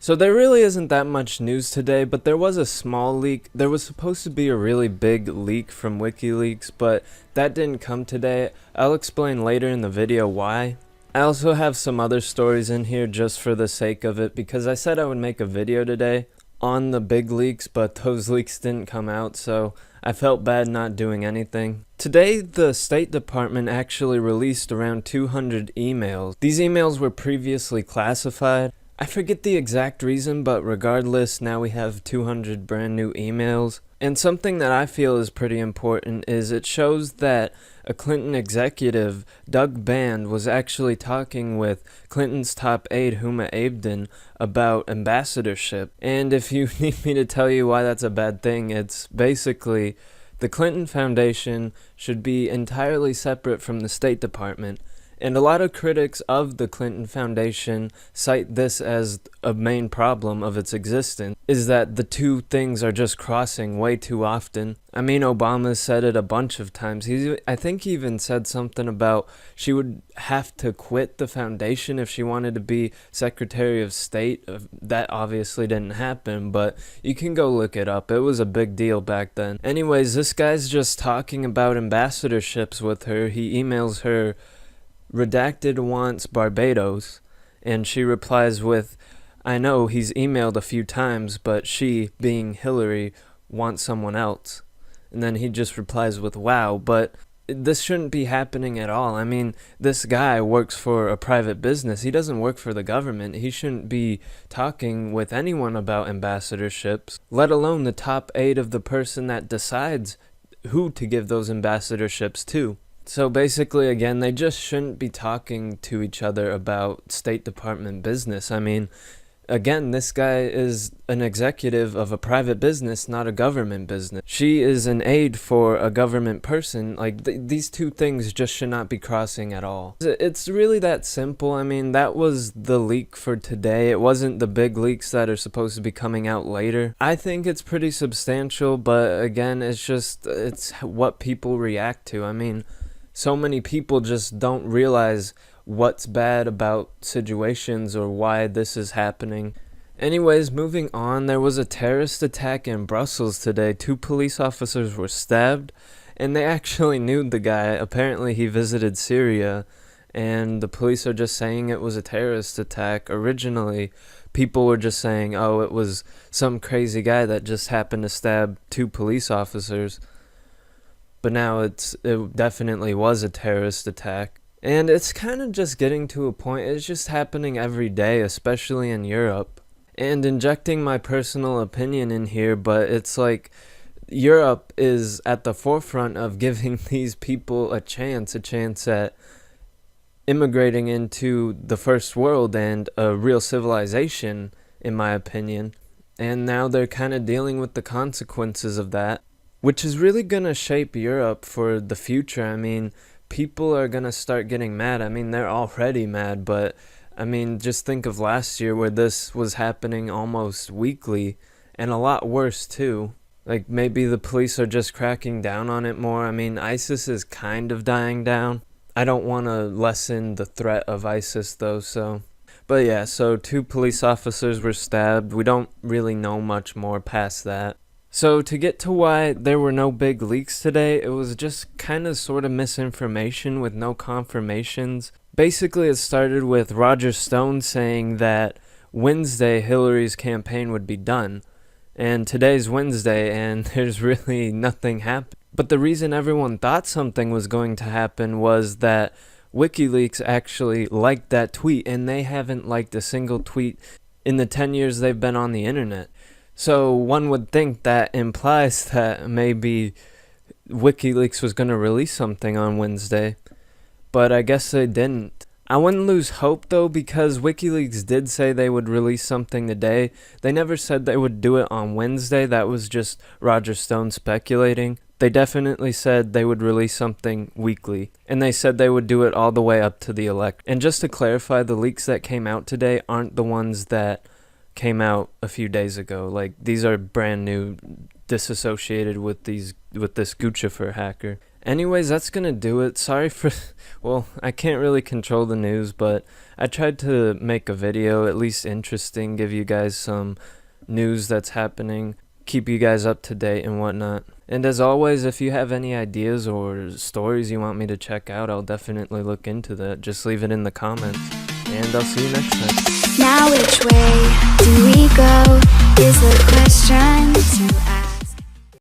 So there really isn't that much news today, but there was a small leak. There was supposed to be a really big leak from WikiLeaks, but that didn't come today. I'll explain later in the video why. I also have some other stories in here just for the sake of it, because I said I would make a video today on the big leaks, but those leaks didn't come out, so I felt bad not doing anything. Today, the State Department actually released around 200 emails. These emails were previously classified. I forget the exact reason, but regardless, now we have 200 brand new emails. And something that I feel is pretty important is it shows that a Clinton executive, Doug Band, was actually talking with Clinton's top aide, Huma Abedin, about ambassadorship. And if you need me to tell you why that's a bad thing, it's basically the Clinton Foundation should be entirely separate from the State Department. And a lot of critics of the Clinton Foundation cite this as a main problem of its existence, is that the two things are just crossing way too often. I mean, Obama said it a bunch of times. I think he even said something about she would have to quit the foundation if she wanted to be Secretary of State. That obviously didn't happen, but you can go look it up. It was a big deal back then. Anyways, this guy's just talking about ambassadorships with her. He emails her, "Redacted wants Barbados," and she replies with, "I know he's emailed a few times, but she, being Hillary, wants someone else." And then he just replies with, "Wow, but this shouldn't be happening at all. I mean, this guy works for a private business. He doesn't work for the government. He shouldn't be talking with anyone about ambassadorships, let alone the top aide of the person that decides who to give those ambassadorships to." So basically, again, they just shouldn't be talking to each other about State Department business. I mean, again, this guy is an executive of a private business, not a government business. She is an aide for a government person. Like, these two things just should not be crossing at all. It's really that simple. I mean, that was the leak for today. It wasn't the big leaks that are supposed to be coming out later. I think it's pretty substantial, but again, it's what people react to. I mean, so many people just don't realize what's bad about situations or why this is happening. Anyways, moving on, there was a terrorist attack in Brussels today. 2 police officers were stabbed, and they actually knew the guy. Apparently he visited Syria, and the police are just saying it was a terrorist attack. Originally, people were just saying, oh, it was some crazy guy that just happened to stab 2 police officers. But now it definitely was a terrorist attack. And it's kind of just getting to a point, it's just happening every day, especially in Europe. And injecting my personal opinion in here, but it's like Europe is at the forefront of giving these people a chance at immigrating into the first world and a real civilization, in my opinion. And now they're kind of dealing with the consequences of that, which is really going to shape Europe for the future. I mean, people are going to start getting mad. I mean, they're already mad, but I mean, just think of last year where this was happening almost weekly, and a lot worse too. Like, maybe the police are just cracking down on it more. I mean, ISIS is kind of dying down. I don't want to lessen the threat of ISIS though, so. But yeah, so 2 police officers were stabbed. We don't really know much more past that. So to get to why there were no big leaks today, it was just kind of sort of misinformation with no confirmations. Basically, it started with Roger Stone saying that Wednesday Hillary's campaign would be done. And today's Wednesday, and there's really nothing happened. But the reason everyone thought something was going to happen was that WikiLeaks actually liked that tweet, and they haven't liked a single tweet in the 10 years they've been on the internet. So one would think that implies that maybe WikiLeaks was going to release something on Wednesday, but I guess they didn't. I wouldn't lose hope though, because WikiLeaks did say they would release something today. They never said they would do it on Wednesday. That was just Roger Stone speculating. They definitely said they would release something weekly, and they said they would do it all the way up to the election. And just to clarify, the leaks that came out today aren't the ones that came out a few days ago. Like, these are brand new, disassociated with this Guccifer hacker. Anyways, that's gonna do it. Sorry for, well, I can't really control the news, but I tried to make a video at least interesting, give you guys some news that's happening, keep you guys up to date and whatnot. And as always, if you have any ideas or stories you want me to check out, I'll definitely look into that. Just leave it in the comments, and I'll see you next time. Now which way do we go is the question.